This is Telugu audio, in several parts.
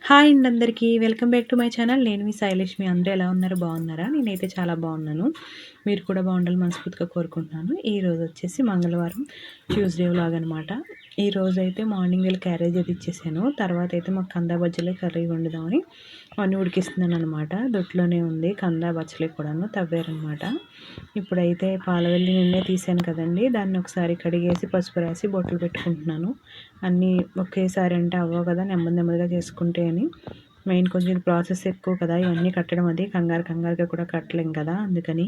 హాయ్ అండి అందరికీ welcome back to my channel. నేను మీ శైలేష్. మీ అందరూ ఎలా ఉన్నారు? బాగున్నారా? నేనైతే చాలా బాగున్నాను. మీరు కూడా బాగుండాలని మనస్ఫూర్తిగా కోరుకుంటున్నాను. ఈరోజు వచ్చేసి మంగళవారం ట్యూస్డే వ్లాగ్ అనమాట. ఈరోజు అయితే మార్నింగ్ వెళ్ళి క్యారేజ్ అది ఇచ్చేసాను. తర్వాత అయితే మాకు కందా బజ్జీలే కర్రీ వండుదామని అన్నీ ఉడికిస్తున్నాను అనమాట. దొడ్లోనే ఉంది కందా బజ్జీలే కూడాను తవ్వారనమాట. ఇప్పుడైతే పాలవెల్లి నిన్నే తీసాను కదండి, దాన్ని ఒకసారి కడిగేసి పసుపు రాసి బొట్లు పెట్టుకుంటున్నాను. అన్నీ ఒకేసారి అంటే అవ్వవు కదా, నెమ్మదిగా చేసుకుంటే అని. మెయిన్ కొంచెం ప్రాసెస్ ఎక్కువ కదా, ఇవన్నీ కట్టడం అది కంగారుగా కూడా కట్టలేం కదా, అందుకని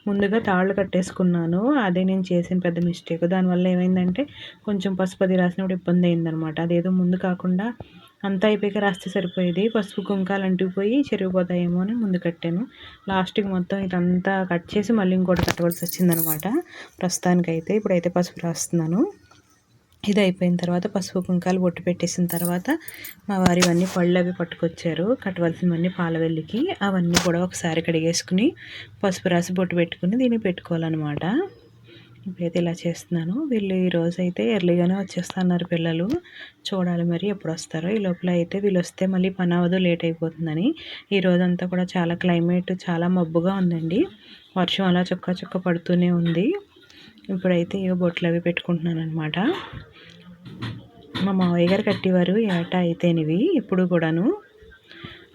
ముందుగా తాళ్ళు కట్టేసుకున్నాను. అదే నేను చేసిన పెద్ద మిస్టేక్. దానివల్ల ఏమైందంటే కొంచెం పసుపు అది రాసినప్పుడు ఇబ్బంది అయిందనమాట. అదేదో ముందు కాకుండా అంతా అయిపోయాక రాస్తే సరిపోయేది. పసుపు కుంకాలు అంటుకుపోయి చెరిగిపోతాయేమో అని ముందు కట్టాను. లాస్ట్కి మొత్తం ఇదంతా కట్ చేసి మళ్ళీ ఇంకోటి కట్టవలసి వచ్చిందనమాట. ప్రస్తుతానికైతే ఇప్పుడైతే పసుపు రాస్తున్నాను. ఇది అయిపోయిన తర్వాత పసుపు కుంకాలు బొట్టు పెట్టేసిన తర్వాత మా వారు ఇవన్నీ పళ్ళు అవి పట్టుకొచ్చారు, కట్టవలసినవన్నీ పాలవెల్లికి. అవన్నీ కూడా ఒకసారి కడిగేసుకుని పసుపు రాసి బొట్టు పెట్టుకుని దీన్ని పెట్టుకోవాలన్నమాట. ఇప్పుడైతే ఇలా చేస్తున్నాను. వీళ్ళు ఈరోజు అయితే ఎర్లీగానే వచ్చేస్తున్నారు పిల్లలు. చూడాలి మరి ఎప్పుడు వస్తారో. ఈ లోపల అయితే వీళ్ళు వస్తే మళ్ళీ పని అవ్వదు, లేట్ అయిపోతుందని. ఈ రోజంతా కూడా చాలా క్లైమేట్ చాలా మబ్బుగా ఉందండి. వర్షం అలా చుక్క పడుతూనే ఉంది. ఇప్పుడైతే ఇక బొట్లు అవి పెట్టుకుంటున్నాను అనమాట. మా మావయ్య గారు కట్టేవారు ఏటా అయితేనివి ఎప్పుడు కూడాను.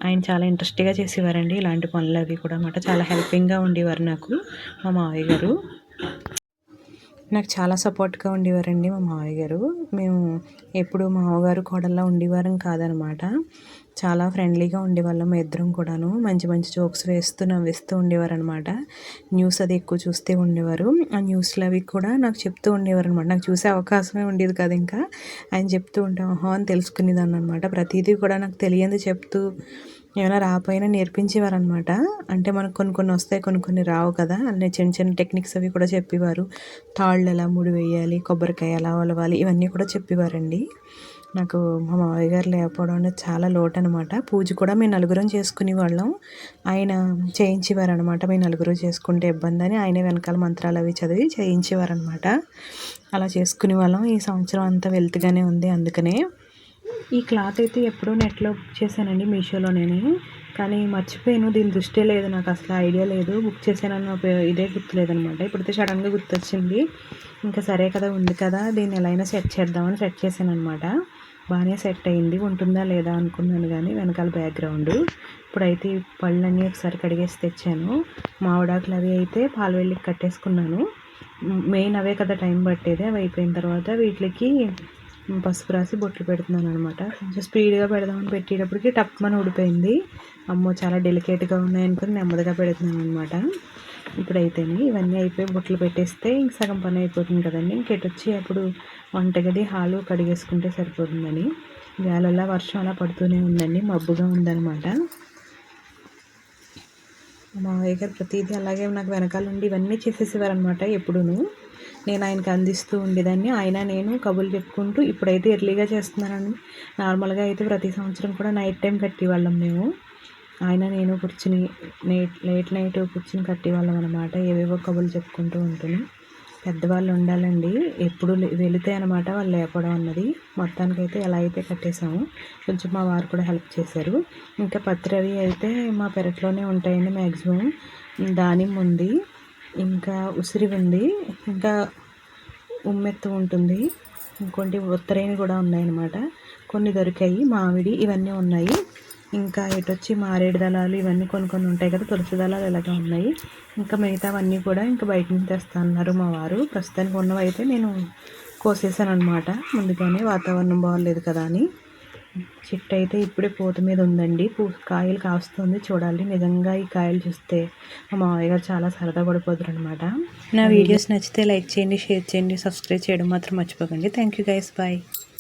ఆయన చాలా ఇంట్రెస్ట్గా చేసేవారండి ఇలాంటి పనులు అవి కూడా అన్నమాట. చాలా హెల్పింగ్గా ఉండేవారు నాకు మా మావయ్య గారు. నాకు చాలా సపోర్ట్గా ఉండేవారండి మా మావయ్య గారు. మేము ఎప్పుడు మా మామగారు కోడల్లా ఉండేవారం కాదనమాట. చాలా ఫ్రెండ్లీగా ఉండేవాళ్ళం మా ఇద్దరం కూడాను. మంచి జోక్స్ వేస్తూ నవ్విస్తూ ఉండేవారు అనమాట. న్యూస్ అది ఎక్కువ చూస్తూ ఉండేవారు. ఆ న్యూస్లు అవి కూడా నాకు చెప్తూ ఉండేవారు అనమాట. నాకు చూసే అవకాశమే ఉండేది కాదు. ఇంకా ఆయన చెప్తూ ఉంటాం అని తెలుసుకునేదాన్ని అనమాట. ప్రతిదీ కూడా నాకు తెలియంది చెప్తూ ఏమైనా రాకపోయినా నేర్పించేవారనమాట. అంటే మనకు కొన్ని వస్తాయి, కొన్ని రావు కదా, అన్నీ చిన్న టెక్నిక్స్ అవి కూడా చెప్పేవారు. తాళ్ళు ఎలా ముడి వేయాలి, కొబ్బరికాయ ఎలా ఒలవాలి, ఇవన్నీ కూడా చెప్పేవారండి. నాకు మా మావయ్య గారు లేకపోవడం అనేది చాలా లోటు అనమాట. పూజ కూడా మేము నలుగురం చేసుకునే వాళ్ళం. ఆయన చేయించేవారనమాట. మేము నలుగురు చేసుకుంటే ఇబ్బంది అని ఆయన వెనకాల మంత్రాలు అవి చదివి చేయించేవారనమాట. అలా చేసుకునే వాళ్ళం. ఈ సంవత్సరం అంతా వెళ్తుగానే ఉంది. అందుకనే ఈ క్లాత్ అయితే ఎప్పుడో నెట్లో బుక్ చేశానండి, మీషోలో నేను. కానీ మర్చిపోయాను, దీని దృష్టి లేదు నాకు, అసలు ఐడియా లేదు బుక్ చేశానన్న ఇదే గుర్తులేదనమాట. ఇప్పుడైతే సడన్గా గుర్తొచ్చింది. ఇంకా సరే కదా, ఉంది కదా, దీన్ని ఎలా అయినా సెట్ చేద్దామని సెట్ చేశాను అనమాట. బాగానే సెట్ అయింది. ఉంటుందా లేదా అనుకున్నాను, కానీ వెనకాల బ్యాక్గ్రౌండ్. ఇప్పుడైతే పళ్ళన్నీ ఒకసారి కడిగేసి తెచ్చాను. మామిడాకులు అవి అయితే పాలవెల్లికి కట్టేసుకున్నాను. మెయిన్ అవే కదా టైం పట్టేది. అవి అయిపోయిన తర్వాత వీటికి పసుపు రాసి బొట్లు పెడుతున్నాను అనమాట. కొంచెం స్పీడ్గా పెడదామని పెట్టేటప్పటికి టప్మని ఊడిపోయింది. అమ్మో చాలా డెలికేట్గా ఉన్నాయనుకుని నెమ్మదిగా పెడుతున్నాను అనమాట. ఇప్పుడైతే ఇవన్నీ అయిపోయి బొట్లు పెట్టేస్తే ఇంక సగం పని అయిపోతుంది కదండి. ఇంకెటొచ్చి అప్పుడు వంటగది హాలు కడిగేసుకుంటే సరిపోతుందని. వేళలా వర్షం అలా పడుతూనే ఉందండి, మబ్బుగా ఉందన్నమాట. మా మావయ్య గారు ప్రతిదీ అలాగే నాకు వెనకాల నుండి ఇవన్నీ చేసేసేవారనమాట. ఎప్పుడూను నేను ఆయనకి అందిస్తూ ఉండేదాన్ని. ఆయన నేను కబుర్లు చెప్పుకుంటూ ఇప్పుడైతే ఎర్లీగా చేస్తున్నానని. నార్మల్గా అయితే ప్రతి సంవత్సరం కూడా నైట్ టైం కట్టేవాళ్ళం మేము. ఆయన నేను కూర్చుని లేట్ నైట్ కూర్చుని కట్టేవాళ్ళం అనమాట. ఏవేవో కబుర్లు చెప్పుకుంటూ ఉంటుంది. పెద్దవాళ్ళు ఉండాలండి, ఎప్పుడు వెళితే అనమాట వాళ్ళు లేపడం అన్నది. మొత్తానికైతే ఎలా అయితే కట్టేసాము. కొంచెం మా వారు కూడా హెల్ప్ చేశారు. ఇంకా పత్రవి అయితే మా పెరట్లోనే ఉంటాయండి మ్యాక్సిమం. దానిమ్మ ఉంది, ఇంకా ఉసిరి ఉంది, ఇంకా ఉమ్మెత్తు ఉంటుంది, ఇంకొంటి ఉత్తరేణి కూడా ఉన్నాయన్నమాట. కొన్ని దొరికాయి, మామిడి ఇవన్నీ ఉన్నాయి. ఇంకా ఎటొచ్చి మారేడు దళాలు ఇవన్నీ కొన్ని ఉంటాయి కదా, తులసి దళాలు ఇలాగే ఉన్నాయి. ఇంకా మిగతావన్నీ కూడా ఇంకా బయట నుంచి తెస్తా అన్నారు మా వారు. ప్రస్తుతానికి ఉన్నవైతే నేను కోసేసాను అనమాట. ముందుగానే వాతావరణం బాగోలేదు కదా అని. చెట్టు అయితే ఇప్పుడే పూత మీద ఉందండి, కాయలు కాస్తుంది. చూడాలి, నిజంగా ఈ కాయలు చూస్తే మా మావయ్య గారు చాలా సరదా పడిపోతారు అనమాట. నా వీడియోస్ నచ్చితే లైక్ చేయండి, షేర్ చేయండి, సబ్స్క్రైబ్ చేయడం మాత్రం మర్చిపోకండి. Thank you guys, bye.